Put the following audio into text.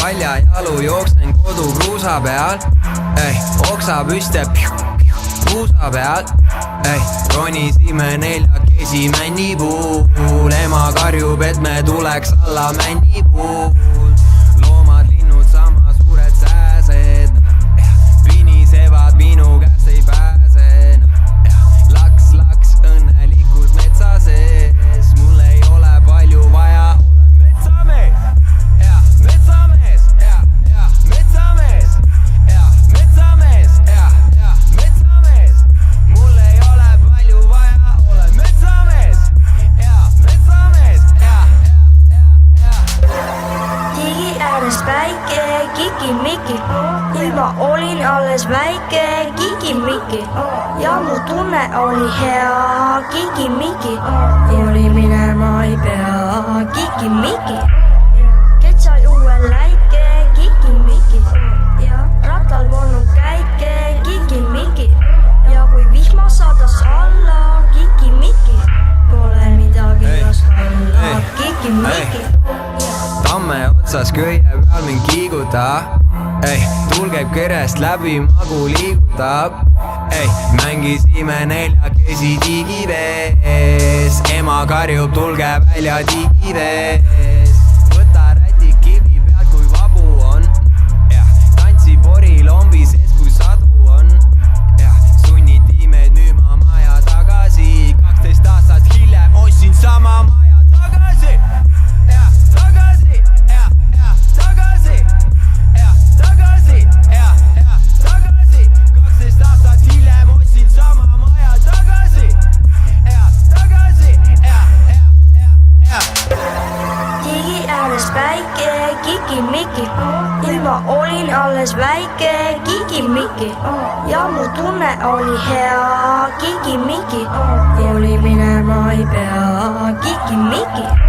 paljajalu jooksen kodu kruusa peal, oksa püste kruusa peal, ronisime neljakesi männipuul, ema karjub, et me tuleks alla männipuul. Loomad, linnud, sama suured sääsed, pinisevad minu käest ei pääse. Laks, õnnelikult metsa sees, mul ei ole palju vaja, olen metsamees. Metsamees, metsamees, metsamees, metsamees, mul ei ole palju vaja, olen metsamees, metsamees. Digi ääres päike, kikimiki, ilma olin alles väike, kikimiki, ja mu tunne oli hea, kikimiki, kooli minema ei pea, kikimiki. Sai uue läike, kikimiki, ja rattal polnud käike, kikimiki, ja kui vihma saadas alla, kikimiki, pole midagi lasta olla, kikimiki. Tamme otsas köie peal mind kiiguta, tuul käib kerest läbi, magu liigutab, mängisime neljakesi digivees, ema karjub, tulge välja digivees. Kivi pealt kui vabu on, tantsi porilombi sees kui sadu on, sunniti meid müüma maja tagasi, 12 aastat hiljem ostsin sama maja tagasi, tagasi, tagasi, tagasi, tagasi, 12 aastat hiljem ostsin sama maja tagasi, tagasi, Digi ääres päike, kikimiki, ilma olin alles väike, kikimiki, ja mu tunne oli hea, kikimiki, kooli minema ei pea, kikimiki.